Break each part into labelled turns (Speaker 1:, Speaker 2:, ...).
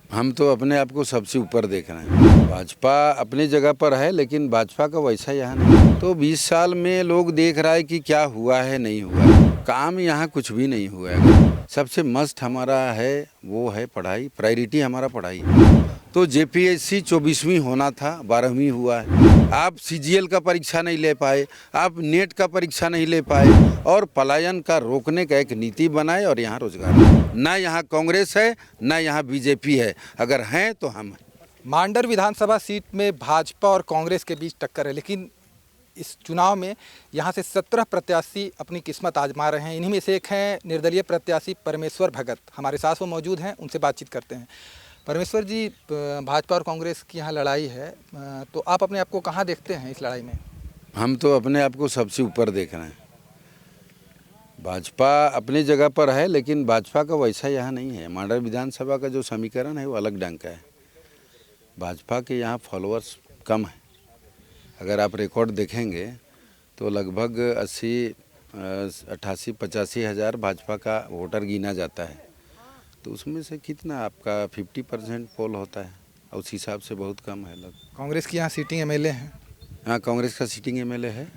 Speaker 1: हम तो अपने आप को सबसे ऊपर देख रहे हैं। भाजपा अपनी जगह पर है, लेकिन भाजपा का वैसा यहाँ नहीं। तो 20 साल में लोग देख रहा है कि क्या हुआ है, नहीं हुआ है। काम यहाँ कुछ भी नहीं हुआ है। सबसे मस्त हमारा है वो है पढ़ाई, प्रायोरिटी हमारा पढ़ाई। तो जेपीएससी 24वीं होना था, 12वीं हुआ है। आप सीजीएल का परीक्षा नहीं ले पाए, आप नेट का परीक्षा नहीं ले पाए, और पलायन का रोकने का एक नीति बनाए, और यहाँ रोजगार। ना यहाँ कांग्रेस है, ना यहाँ बीजेपी है, अगर हैं तो हम हैं।
Speaker 2: मांडर विधानसभा सीट में भाजपा और कांग्रेस के बीच टक्कर है, लेकिन इस चुनाव में यहाँ से 17 प्रत्याशी अपनी किस्मत आजमा रहे हैं। इन्हीं में से एक हैं निर्दलीय प्रत्याशी परमेश्वर भगत। हमारे साथ वो मौजूद हैं, उनसे बातचीत करते हैं। परमेश्वर जी, भाजपा और कांग्रेस की यहाँ लड़ाई है, तो आप अपने आप को कहाँ देखते हैं इस लड़ाई में?
Speaker 1: हम तो अपने आप को सबसे ऊपर देख रहे हैं। भाजपा अपनी जगह पर है, लेकिन भाजपा का वैसा यहाँ नहीं है। मांडर विधानसभा का जो समीकरण है वो अलग ढंग का है। भाजपा के यहाँ फॉलोअर्स कम है। अगर आप रिकॉर्ड देखेंगे तो लगभग 88-85 हज़ार भाजपा का वोटर गिना जाता है। तो उसमें से कितना आपका 50% पोल होता है, और उस हिसाब से बहुत कम है।
Speaker 2: कांग्रेस की यहाँ सीटिंग एमएलए हैं।
Speaker 1: हाँ, कांग्रेस का सीटिंग एमएलए है।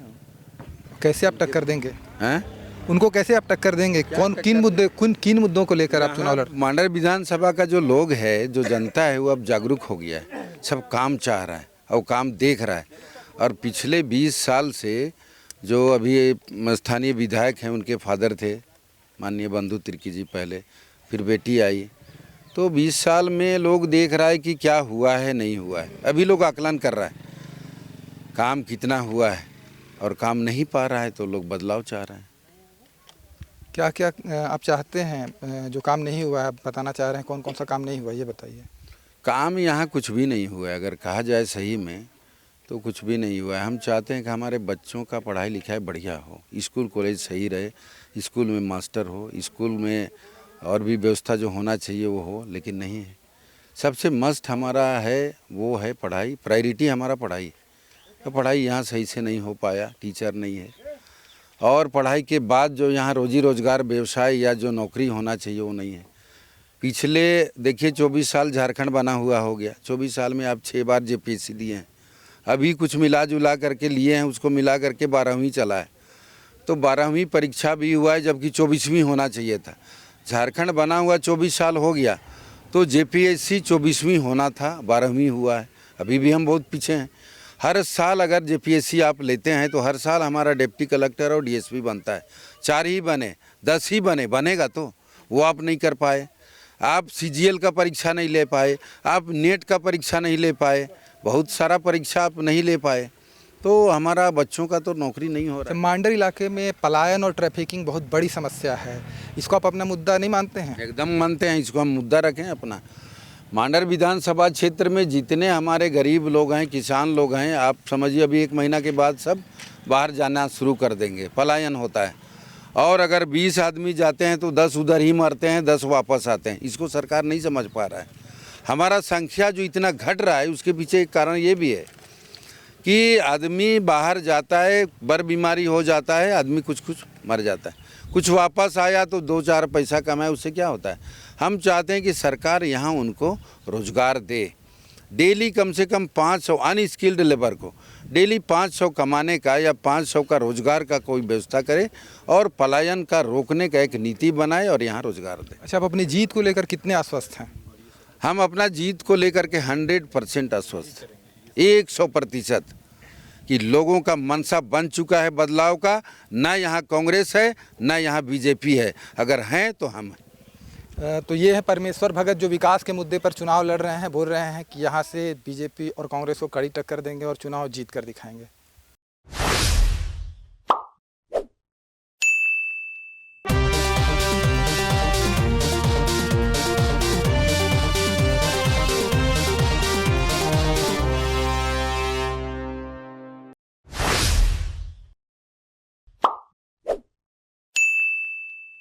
Speaker 2: कैसे आप टक्कर देंगे?
Speaker 1: हैं?
Speaker 2: उनको कैसे आप टक्कर देंगे? किन मुद्दों को लेकर आप चुनाव लड़?
Speaker 1: मांडर विधानसभा का जो लोग है, जो जनता है, वो अब जागरूक हो गया है। सब काम चाह रहा है और काम देख रहा है। और पिछले 20 साल से जो अभी स्थानीय विधायक हैं, उनके फादर थे माननीय बंधु तिर्की जी, पहले फिर बेटी आई। तो 20 साल में लोग देख रहा है कि क्या हुआ है, नहीं हुआ है। अभी लोग आकलन कर रहा है काम कितना हुआ है, और काम नहीं पा रहा है तो लोग बदलाव चाह रहे हैं।
Speaker 2: क्या क्या आप चाहते हैं जो काम नहीं हुआ है, आप बताना चाह रहे हैं? कौन कौन सा काम नहीं हुआ, ये बताइए।
Speaker 1: काम यहाँ कुछ भी नहीं हुआ है, अगर कहा जाए सही में तो कुछ भी नहीं हुआ है। हम चाहते हैं कि हमारे बच्चों का पढ़ाई लिखाई बढ़िया हो, स्कूल कॉलेज सही रहे, स्कूल में मास्टर हो, स्कूल में और भी व्यवस्था जो होना चाहिए वो हो, लेकिन नहीं है। सबसे मस्त हमारा है वो है पढ़ाई, प्रायोरिटी हमारा पढ़ाई। तो पढ़ाई यहाँ सही से नहीं हो पाया, टीचर नहीं है, और पढ़ाई के बाद जो यहाँ रोजी रोजगार, व्यवसाय या जो नौकरी होना चाहिए वो नहीं है। पिछले देखिए 24 साल झारखंड बना हुआ हो गया, 24 साल में आप 6 बार जेपीएससी दिए हैं। अभी कुछ मिला जुला करके लिए हैं, उसको मिला करके 12वीं चला है। तो 12वीं परीक्षा भी हुआ है, जबकि 24वीं होना चाहिए था। झारखंड बना हुआ 24 साल हो गया, तो जेपीएससी 24वीं होना था, 12वीं हुआ है। अभी भी हम बहुत पीछे हैं। हर साल अगर जेपीएससी आप लेते हैं तो हर साल हमारा डिप्टी कलेक्टर और डीएसपी बनता है। 4 ही बने, 10 ही बनेगा तो वो आप नहीं कर पाए। आप सीजीएल का परीक्षा नहीं ले पाए, आप नेट का परीक्षा नहीं ले पाए, बहुत सारा परीक्षा आप नहीं ले पाए, तो हमारा बच्चों का तो नौकरी नहीं हो रहा है।
Speaker 2: मांडर इलाके में पलायन और ट्रैफिकिंग बहुत बड़ी समस्या है, इसको आप अपना मुद्दा नहीं मानते हैं?
Speaker 1: एकदम मानते हैं, इसको हम मुद्दा रखें अपना। मांडर विधानसभा क्षेत्र में जितने हमारे गरीब लोग हैं, किसान लोग हैं, आप समझिए अभी 1 महीना के बाद सब बाहर जाना शुरू कर देंगे, पलायन होता है। और अगर 20 आदमी जाते हैं तो 10 उधर ही मरते हैं, 10 वापस आते हैं। इसको सरकार नहीं समझ पा रहा है। हमारा संख्या जो इतना घट रहा है, उसके पीछे एक कारण ये भी है कि आदमी बाहर जाता है, बर बीमारी हो जाता है, आदमी कुछ मर जाता है, कुछ वापस आया तो 2-4 पैसा कमाए, उससे क्या होता है। हम चाहते हैं कि सरकार यहाँ उनको रोजगार दे। डेली कम से कम 500 अनस्किल्ड लेबर को डेली 500 कमाने का या 500 का रोजगार का कोई व्यवस्था करे, और पलायन का रोकने का एक नीति बनाए, और यहाँ रोजगार दे।
Speaker 2: अच्छा, आप अपनी जीत को लेकर कितने आश्वस्त हैं?
Speaker 1: हम अपना जीत को लेकर के 100% आश्वस्त, 100% कि लोगों का मनसा बन चुका है बदलाव का। ना यहाँ कांग्रेस है, ना यहाँ बीजेपी है, अगर हैं तो हम हैं।
Speaker 2: तो ये है परमेश्वर भगत, जो विकास के मुद्दे पर चुनाव लड़ रहे हैं, बोल रहे हैं कि यहाँ से बीजेपी और कांग्रेस को कड़ी टक्कर देंगे और चुनाव जीत कर दिखाएंगे।